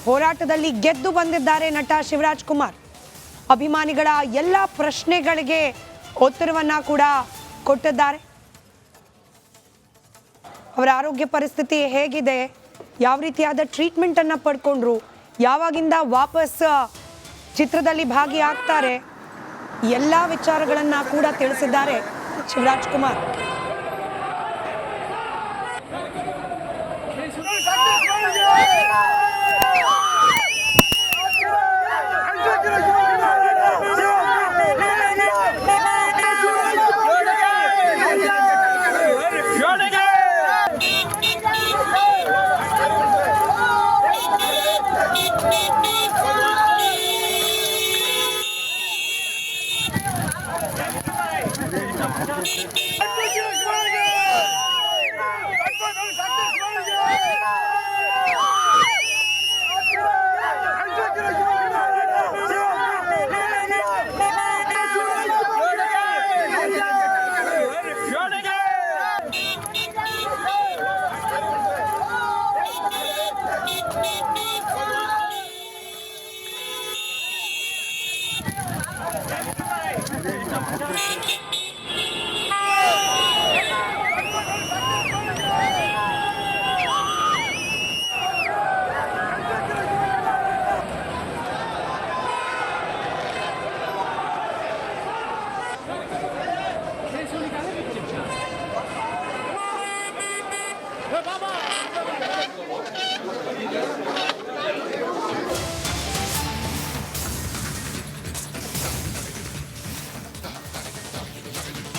ಹೋರಾಟದಲ್ಲಿ ಗೆದ್ದು ಬಂದಿದ್ದಾರೆ ನಟ ಶಿವರಾಜ್ ಕುಮಾರ್. ಅಭಿಮಾನಿಗಳ ಎಲ್ಲ ಪ್ರಶ್ನೆಗಳಿಗೆ ಉತ್ತರವನ್ನ ಕೂಡ ಕೊಟ್ಟಿದ್ದಾರೆ. ಅವರ ಆರೋಗ್ಯ ಪರಿಸ್ಥಿತಿ ಹೇಗಿದೆ, ಯಾವ ರೀತಿಯಾದ ಟ್ರೀಟ್ಮೆಂಟ್ ಅನ್ನ ಪಡ್ಕೊಂಡ್ರು, ಯಾವಾಗಿಂದ ವಾಪಸ್ ಚಿತ್ರದಲ್ಲಿ ಭಾಗಿಯಾಗ್ತಾರೆ, ಎಲ್ಲ ವಿಚಾರಗಳನ್ನ ಕೂಡ ತಿಳಿಸಿದ್ದಾರೆ ಶಿವರಾಜ್ ಕುಮಾರ್.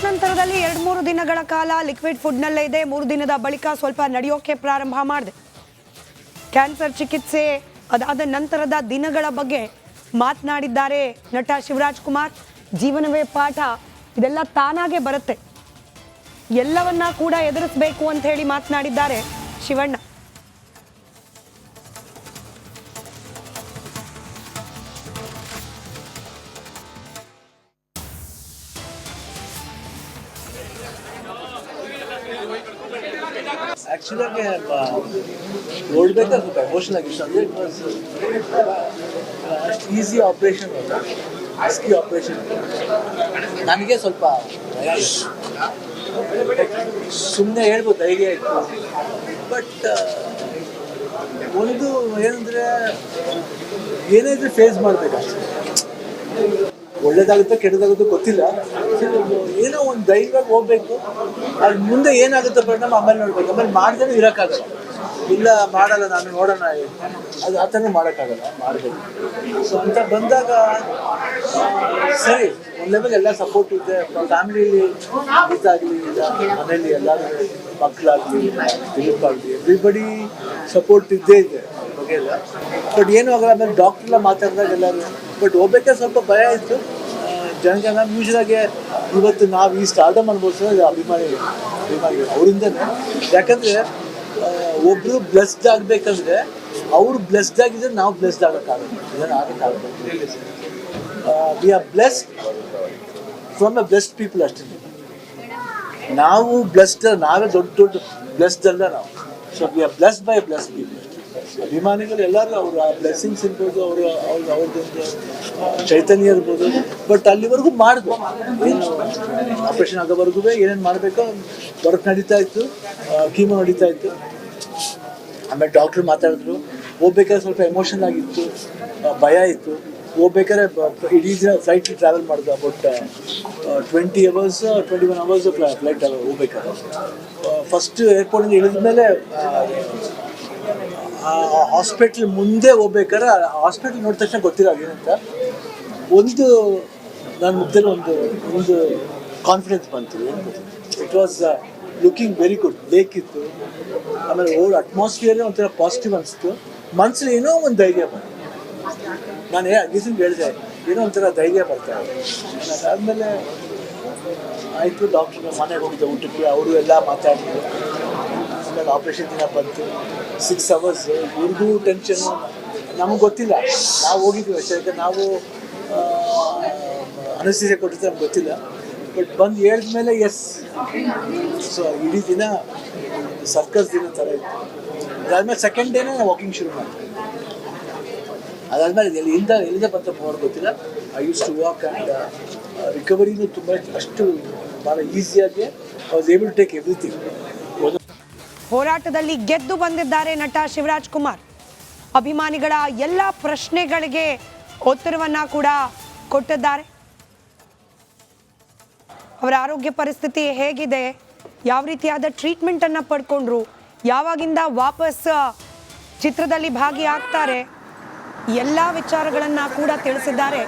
ನಂತರದಲ್ಲಿ 2-3 ದಿನಗಳ ಕಾಲ ಲಿಕ್ವಿಡ್ ಫುಡ್ ನಲ್ಲೇ ಇದೆ. 3 ದಿನದ ಬಳಿಕ ಸ್ವಲ್ಪ ನಡೆಯೋಕೆ ಪ್ರಾರಂಭ ಮಾಡಿದೆ. ಕ್ಯಾನ್ಸರ್ ಚಿಕಿತ್ಸೆ ಅದಾದ ನಂತರದ ದಿನಗಳ ಬಗ್ಗೆ ಮಾತನಾಡಿದ್ದಾರೆ ನಟ ಶಿವರಾಜ್ ಕುಮಾರ್. ಜೀವನವೇ ಪಾಠ, ಇದೆಲ್ಲ ತಾನಾಗೆ ಬರುತ್ತೆ, ಎಲ್ಲವನ್ನ ಕೂಡ ಎದುರಿಸಬೇಕು ಅಂತ ಹೇಳಿ ಮಾತನಾಡಿದ್ದಾರೆ ಶಿವಣ್ಣ. ಆ್ಯಕ್ಚುಲಾಗಿ ನೋಡ್ಬೇಕಾದ್ರೆ ಸ್ವಲ್ಪ ಎಮೋಷನಲ್ ಆಗಿತ್ತು. ಅಂದರೆ ಇಟ್ ವಾಸ್ ಅಷ್ಟು ಈಸಿ ಆಪ್ರೇಷನ್ ಅಲ್ಲ, ರಿಸ್ಕಿ ಆಪ್ರೇಷನ್. ನನಗೆ ಸ್ವಲ್ಪ ಸುಮ್ಮನೆ ಹೇಳ್ಬೋದು ಧೈರ್ಯ ಇತ್ತು. ಬಟ್ ಒಂದು ಏನಂದರೆ ಏನೇ ಇದ್ರೆ ಫೇಸ್ ಮಾಡಬೇಕಷ್ಟೆ. ಒಳ್ಳೇದಾಗುತ್ತೋ ಕೆಟ್ಟದಾಗುತ್ತೋ ಗೊತ್ತಿಲ್ಲ, ಏನೋ ಒಂದು ಧೈರ್ಯವಾಗಿ ಹೋಗ್ಬೇಕು. ಅದು ಮುಂದೆ ಏನಾಗುತ್ತೋ ಪರಿಣಾಮ ಆಮೇಲೆ ನೋಡ್ಬೇಕು. ಆಮೇಲೆ ಮಾಡ್ದೇ ಇರೋಕ್ಕಾಗಲ್ಲ, ಇಲ್ಲ ಮಾಡಲ್ಲ ನಾನು ನೋಡೋಣ, ಅದು ಆ ಥರ ಮಾಡೋಕ್ಕಾಗಲ್ಲ, ಮಾಡಬೇಕು. ಸೊ ಅಂತ ಬಂದಾಗ ಸರಿ, ಒಂದು ಲೆವೆಲ್ ಎಲ್ಲ ಸಪೋರ್ಟ್ ಇದೆ. ಫ್ಯಾಮಿಲಿಲಿ ಇದಾಗಲಿ, ಇಲ್ಲ ಮನೇಲಿ ಎಲ್ಲರೂ ಮಕ್ಕಳಾಗಲಿ ದಿಲೀಪ್ ಆಗಲಿ ಎವ್ರಿಬಡಿ ಸಪೋರ್ಟ್ ಇದ್ದೇ ಇದೆ ಬಗ್ಗೆ ಎಲ್ಲ. ಬಟ್ ಏನೂ ಆಗಲ್ಲ. ಆಮೇಲೆ ಡಾಕ್ಟ್ರೆಲ್ಲ ಮಾತಾಡಿದಾಗ ಎಲ್ಲರೂ. ಬಟ್ ಹೋಗ್ಬೇಕಾದ್ರೆ ಸ್ವಲ್ಪ ಭಯ ಇತ್ತು ಜನಕ್ಕೆ. ನಾವು ಯೂಶ್ವಲಾಗಿ ಇವತ್ತು ನಾವು ಈ ಸ್ಟಾರ್ಡಮ್ ಅನ್ಬೋಸೋದು ಅಭಿಮಾನಿಗಳು ಅವರಿಂದನೇ. ಯಾಕಂದರೆ ಒಬ್ಬರು ಬ್ಲೆಸ್ಡ್ ಆಗಬೇಕಂದ್ರೆ ಅವರು ಬ್ಲೆಸ್ಡ್ ಆಗಿದ್ರೆ ನಾವು ಬ್ಲೆಸ್ಡ್ ಆಗೋಕ್ಕಾಗಲ್ಲ, ಇದನ್ನು ಆಗೋಕ್ಕಾಗಲ್ಲ. We are blessed from a blessed people ಅಷ್ಟೇ. ನಾವು ಬ್ಲೆಸ್ಡ್, ನಾವೇ ದೊಡ್ಡ ಬ್ಲೆಸ್ಡ್ ಅಲ್ಲ ನಾವು. So we are blessed by blessed people. ಅಭಿಮಾನಿಗಳು ಎಲ್ಲರೂ ಅವರು ಆ ಬ್ಲೆಸ್ಸಿಂಗ್ಸ್ ಇರ್ಬೋದು, ಅವ್ರದ್ದೊಂದು ಚೈತನ್ಯ ಇರ್ಬೋದು. ಬಟ್ ಅಲ್ಲಿವರೆಗೂ ಮಾಡಿದ್ವು, ಏನು ಆಪ್ರೇಷನ್ ಆಗೋವರೆಗೂ ಏನೇನು ಮಾಡಬೇಕೋ ವರ್ಕ್ ನಡೀತಾ ಇತ್ತು, ಕೀಮೋ ನಡೀತಾ ಇತ್ತು. ಆಮೇಲೆ ಡಾಕ್ಟ್ರು ಮಾತಾಡಿದ್ರು. ಹೋಗ್ಬೇಕಾದ್ರೆ ಸ್ವಲ್ಪ ಎಮೋಷನಲ್ ಆಗಿತ್ತು, ಭಯ ಇತ್ತು. ಹೋಗ್ಬೇಕಾದ್ರೆ ಇಡೀ ದಿನ ಫ್ಲೈಟ್ ಟ್ರಾವೆಲ್ ಮಾಡಿದ್ರು. About 20 hours 21 hours flight travel ಹೋಗ್ಬೇಕಾದ್ರೆ. ಫಸ್ಟ್ ಏರ್ಪೋರ್ಟಿಂದ ಇಳಿದ ಮೇಲೆ ಹಾಸ್ಪಿಟ್ಲ್ ಮುಂದೆ ಹೋಗ್ಬೇಕಾದ್ರೆ ಹಾಸ್ಪಿಟ್ಲ್ ನೋಡಿದ ತಕ್ಷಣ ಗೊತ್ತಿಲ್ಲ ಏನಂತ. ಒಂದು ನನ್ನ ಮುಖದಲ್ಲಿ ಒಂದು ಕಾನ್ಫಿಡೆನ್ಸ್ ಬಂತು. ಏನು it was looking very good, ಬೇಕಿತ್ತು. ಆಮೇಲೆ ಓಲ್ಡ್ ಅಟ್ಮಾಸ್ಫಿಯರೇ ಒಂಥರ ಪಾಸಿಟಿವ್ ಅನಿಸ್ತು. ಮನಸ್ಸಲ್ಲಿ ಏನೋ ಒಂದು ಧೈರ್ಯ ಬಂತು. ನಾನು ಗೀಸನ್ಗೆ ಹೇಳಿದೆ, ಏನೋ ಒಂಥರ ಧೈರ್ಯ ಬರ್ತಾರೆ. ಅದಾದಮೇಲೆ ಆಯಿತು, ಡಾಕ್ಟ್ರ್ ಮನೆಗೆ ಹೋಗಿದ್ದೆ ಊಟಕ್ಕೆ, ಅವರು ಎಲ್ಲ ಮಾತಾಡಿದ್ರು. ಆಮೇಲೆ ಆಪ್ರೇಷನ್ ದಿನ ಬಂತು. 6 hours ಇವ್ರಿಗೂ ಟೆನ್ಷನ್ನು, ನಮಗೆ ಗೊತ್ತಿಲ್ಲ. ನಾವು ಹೋಗಿದ್ವಿ ಅಷ್ಟೇ, ಯಾಕೆ ನಾವು ಅನಸ್ತೀಸಿಯಾ ಕೊಟ್ಟಿದ್ದು ನಮ್ಗೆ ಗೊತ್ತಿಲ್ಲ. ಬಟ್ ಬಂದು ಹೇಳಿದ್ಮೇಲೆ ಎಸ್. ಸೊ ಇಡೀ ದಿನ ಸರ್ಕಸ್ ದಿನ ಥರ ಇತ್ತು. ಅದಾದಮೇಲೆ ಸೆಕೆಂಡ್ ಡೇನೇ ನಾವು ವಾಕಿಂಗ್ ಶುರು ಮಾಡ್ತೀವಿ. ಅದಾದ್ಮೇಲೆ ಎಲ್ಲಿಂದ ಬಂತ ಪವರ್ ಗೊತ್ತಿಲ್ಲ. I use to walk and ರಿಕವರಿನೂ ತುಂಬ ಅಷ್ಟು ಭಾಳ ಈಸಿಯಾಗಿ I was able to take everything. ಹೋರಾಟದಲ್ಲಿ ಗೆದ್ದು ಬಂದಿದ್ದಾರೆ ನಟ ಶಿವರಾಜ್ ಕುಮಾರ್. ಅಭಿಮಾನಿಗಳ ಎಲ್ಲ ಪ್ರಶ್ನೆಗಳಿಗೆ ಉತ್ತರವನ್ನ ಕೂಡ ಕೊಟ್ಟಿದ್ದಾರೆ. ಅವರ ಆರೋಗ್ಯ ಪರಿಸ್ಥಿತಿ ಹೇಗಿದೆ, ಯಾವ ರೀತಿಯಾದ ಟ್ರೀಟ್ಮೆಂಟ್ ಅನ್ನ ಪಡ್ಕೊಂಡ್ರು, ಯಾವಾಗಿಂದ ವಾಪಸ್ ಚಿತ್ರದಲ್ಲಿ ಭಾಗಿಯಾಗ್ತಾರೆ, ಎಲ್ಲ ವಿಚಾರಗಳನ್ನ ಕೂಡ ತಿಳಿಸಿದ್ದಾರೆ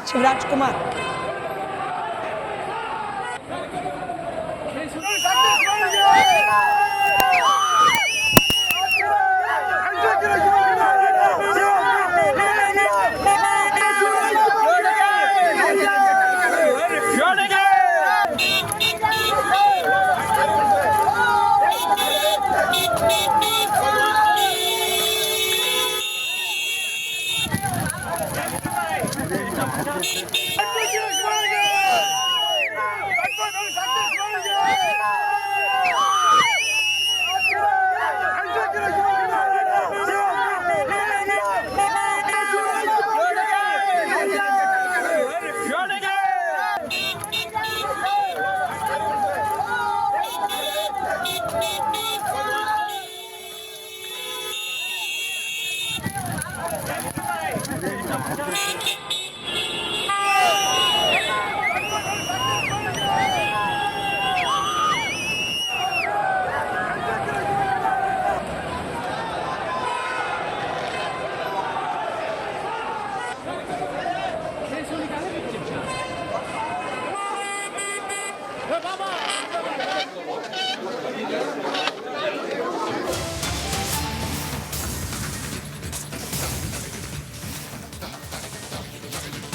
ಶಿವರಾಜ್ ಕುಮಾರ್.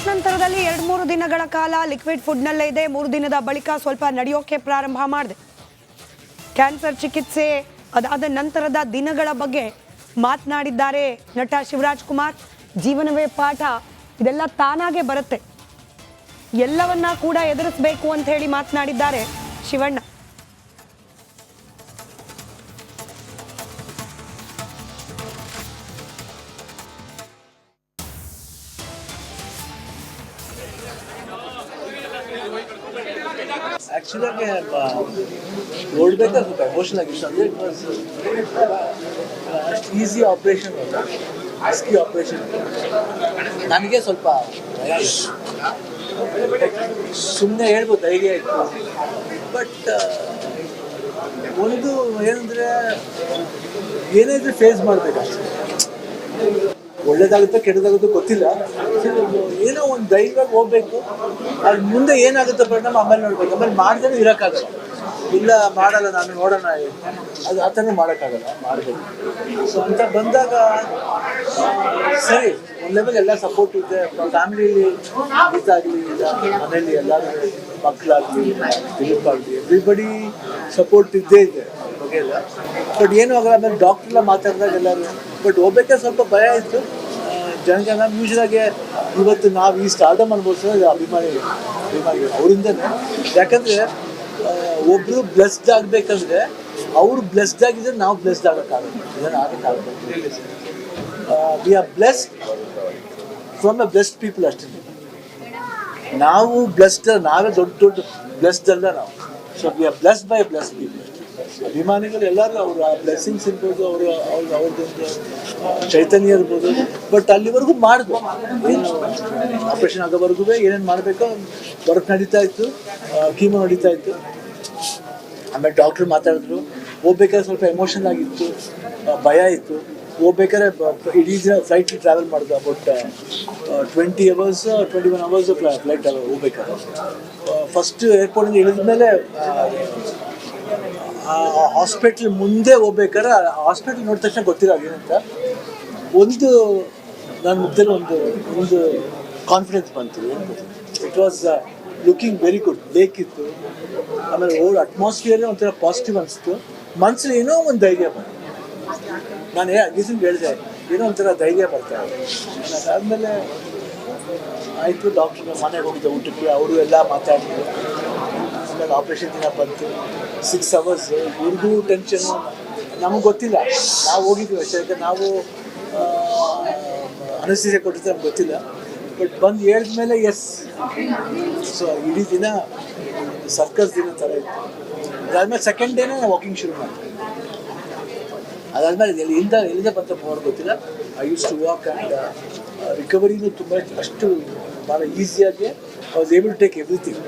ನಂತರದಲ್ಲಿ 2-3 ದಿನಗಳ ಕಾಲ ಲಿಕ್ವಿಡ್ ಫುಡ್ನಲ್ಲೇ ಇದೆ. 3 ದಿನದ ಬಳಿಕ ಸ್ವಲ್ಪ ನಡೆಯೋಕೆ ಪ್ರಾರಂಭ ಮಾಡಿದೆ. ಕ್ಯಾನ್ಸರ್ ಚಿಕಿತ್ಸೆ ಅದಾದ ನಂತರದ ದಿನಗಳ ಬಗ್ಗೆ ಮಾತನಾಡಿದ್ದಾರೆ ನಟ ಶಿವರಾಜ್ ಕುಮಾರ್. ಜೀವನವೇ ಪಾಠ, ಇದೆಲ್ಲ ತಾನಾಗೆ ಬರುತ್ತೆ, ಎಲ್ಲವನ್ನ ಕೂಡ ಎದುರಿಸಬೇಕು ಅಂತ ಹೇಳಿ ಮಾತನಾಡಿದ್ದಾರೆ ಶಿವಣ್ಣ. ಆ್ಯಕ್ಚುಲಾಗಿ ನೋಡ್ಬೇಕಾದ್ರೆ ಸ್ವಲ್ಪ ಎಮೋಷನಲ್ ಆಗಿತ್ತು. ಅಂದರೆ ಇಟ್ ವಾಸ್ ಅಷ್ಟು ಈಸಿ ಆಪ್ರೇಷನ್ ಅಲ್ಲ, ರಿಸ್ಕಿ ಆಪ್ರೇಷನ್. ನನಗೆ ಸ್ವಲ್ಪ ಭಯ ಇತ್ತು, ಸುಮ್ಮನೆ ಹೇಳ್ಬೋದು ಧೈರ್ಯ ಇತ್ತು. ಬಟ್ ಒಂದು ಏನಂದರೆ ಏನೇ ಇದ್ರೂ ಫೇಸ್ ಮಾಡಬೇಕಷ್ಟೆ. ಒಳ್ಳೇದಾಗುತ್ತೋ ಕೆಟ್ಟದಾಗುತ್ತೋ ಗೊತ್ತಿಲ್ಲ, ಏನೋ ಒಂದು ಧೈರ್ಯವಾಗಿ ಹೋಗ್ಬೇಕು. ಅದು ಮುಂದೆ ಏನಾಗುತ್ತೋ ಪರಿಣಾಮ ಆಮೇಲೆ ನೋಡ್ಬೇಕು. ಆಮೇಲೆ ಮಾಡಿದ್ರೆ ಇರೋಕ್ಕಾಗಲ್ಲ, ಇಲ್ಲ ಮಾಡಲ್ಲ ನಾನು ನೋಡೋಣ, ಅದು ಆ ಥರ ಮಾಡೋಕ್ಕಾಗಲ್ಲ, ಮಾಡಬೇಕು. ಸೊ ಅಂತ ಬಂದಾಗ ಸರಿ, ಒಂದು ಲೆವೆಲ್ ಎಲ್ಲ ಸಪೋರ್ಟ್ ಇದೆ. ಫ್ಯಾಮಿಲಿಯಲ್ಲಿ ಇದಾಗಲಿ, ಮನೇಲಿ ಎಲ್ಲರೂ ಮಕ್ಕಳಾಗಲಿ ದಿಲೀಪಾಗಲಿ ಎವ್ರಿಬಡಿ ಸಪೋರ್ಟ್ ಇದ್ದೇ ಇದೆ ಬಗ್ಗೆ ಎಲ್ಲ. ಬಟ್ ಏನೂ ಆಗಲ್ಲ. ಆಮೇಲೆ ಡಾಕ್ಟ್ರೆಲ್ಲ ಮಾತಾಡಿದಾಗ ಎಲ್ಲರೂ. ಬಟ್ ಹೋಗ್ಬೇಕಾದ್ರೆ ಸ್ವಲ್ಪ ಭಯ ಇತ್ತು ಜನಕ್ಕೆ. ನಾವು ಯೂಶ್ವಲಾಗಿ ಇವತ್ತು ನಾವು ಈ ಸ್ಟಾರ್ಡಮ್ ಅನ್ಬೋಸೋದು ಅಭಿಮಾನಿಗಳು ಅವರಿಂದನೇ. ಯಾಕಂದರೆ ಒಬ್ಬರು ಬ್ಲೆಸ್ಡ್ ಆಗಬೇಕಂದ್ರೆ ಅವರು ಬ್ಲೆಸ್ಡ್ ಆಗಿದ್ರೆ ನಾವು ಬ್ಲೆಸ್ಡ್ ಆಗೋಕ್ಕಾಗಲ್ಲ, ಇದನ್ನು ಆಗೋಕ್ಕಾಗಲ್ಲ. We are blessed from a blessed people ಅಷ್ಟೇ. ನಾವು ಬ್ಲೆಸ್ಡ್, ನಾವೇ ದೊಡ್ಡ ದೊಡ್ಡ ಬ್ಲೆಸ್ಡ್ ಅಲ್ಲ ನಾವು. So we are blessed by blessed people ಅಷ್ಟೇ. ಅಭಿಮಾನಿಗಳು ಎಲ್ಲರೂ ಅವರು ಆ ಬ್ಲೆಸ್ಸಿಂಗ್ಸ್ ಇರ್ಬೋದು, ಅವ್ರದ್ದೊಂದು ಚೈತನ್ಯ ಇರ್ಬೋದು. ಬಟ್ ಅಲ್ಲಿವರೆಗೂ ಮಾಡಿದ್ವು, ಏನು ಆಪ್ರೇಷನ್ ಆಗೋವರೆಗೂ ಏನೇನು ಮಾಡಬೇಕೋ ವರ್ಕ್ ನಡೀತಾ ಇತ್ತು, ಕೀಮೋ ನಡೀತಾ ಇತ್ತು. ಆಮೇಲೆ ಡಾಕ್ಟ್ರು ಮಾತಾಡಿದ್ರು. ಹೋಗ್ಬೇಕಾದ್ರೆ ಸ್ವಲ್ಪ ಎಮೋಷನಲ್ ಆಗಿತ್ತು, ಭಯ ಇತ್ತು. ಹೋಗ್ಬೇಕಾದ್ರೆ ಇಡೀ ದಿನ ಫ್ಲೈಟ್ ಟ್ರಾವೆಲ್ ಮಾಡಿದ್ರು. ಅಬೌಟ್ 21 hours ಫ್ಲೈಟ್ ಹೋಗ್ಬೇಕಾದ್ರೆ. ಫಸ್ಟ್ ಏರ್ಪೋರ್ಟಿಂದ ಇಳಿದ ಮೇಲೆ ಹಾಸ್ಪಿಟ್ಲ್ ಮುಂದೆ ಹೋಗ್ಬೇಕಾದ್ರೆ ಹಾಸ್ಪಿಟ್ಲ್ ನೋಡಿದ ತಕ್ಷಣ ಗೊತ್ತಿಲ್ಲ ಏನಂತ. ಒಂದು ನನ್ನ ಮುಗ್ದಲ್ಲಿ ಒಂದು ಕಾನ್ಫಿಡೆನ್ಸ್ ಬಂತು. It was looking very good. ಬೇಕಿತ್ತು. ಆಮೇಲೆ ಓಲ್ಡ್ ಅಟ್ಮಾಸ್ಫಿಯರ್ ಒಂಥರ ಪಾಸಿಟಿವ್ ಅನಿಸ್ತು. ಮನಸ್ಸಲ್ಲಿ ಏನೋ ಒಂದು ಧೈರ್ಯ ಬಂತು. ನಾನು ಗೀಸನ್ ಹೇಳಿದೆ, ಏನೋ ಒಂಥರ ಧೈರ್ಯ ಬರ್ತಾರೆ. ಅದಾದಮೇಲೆ ಆಯಿತು, ಡಾಕ್ಟ್ರ್ ಮನೆಗೆ ಹೋಗಿದ್ದೆ ಊಟಕ್ಕೆ, ಅವರು ಎಲ್ಲ ಮಾತಾಡಿದ್ರು. ಆಮೇಲೆ ಆಪ್ರೇಷನ್ ದಿನ ಬಂತು. 6 hours. ಇವ್ರಿಗೂ ಟೆನ್ಷನ್ನು, ನಮಗೆ ಗೊತ್ತಿಲ್ಲ. ನಾವು ಹೋಗಿದ್ವಿ ಅಷ್ಟೇ. ನಾವು ಅನಿಸಿಕೆ ಕೊಟ್ಟಿದ್ದು ನಮ್ಗೆ ಗೊತ್ತಿಲ್ಲ. ಬಟ್ ಬಂದು ಹೇಳಿದ್ಮೇಲೆ ಎಸ್. ಸೊ ಇಡೀ ದಿನ ಸರ್ಕಸ್ ದಿನ ಥರ ಇತ್ತು. ಅದಾದ್ಮೇಲೆ ಸೆಕೆಂಡ್ ಡೇನೇ ವಾಕಿಂಗ್ ಶುರು ಮಾಡಿದೆ. ಅದಾದ್ಮೇಲೆ ಎಲ್ಲಿಂದ ಬಂತ ಮಾಡೋದು ಗೊತ್ತಿಲ್ಲ. I use to walk and ರಿಕವರಿನೂ ತುಂಬ ಅಷ್ಟು ಭಾಳ ಈಸಿಯಾಗಿ I was able to take everything.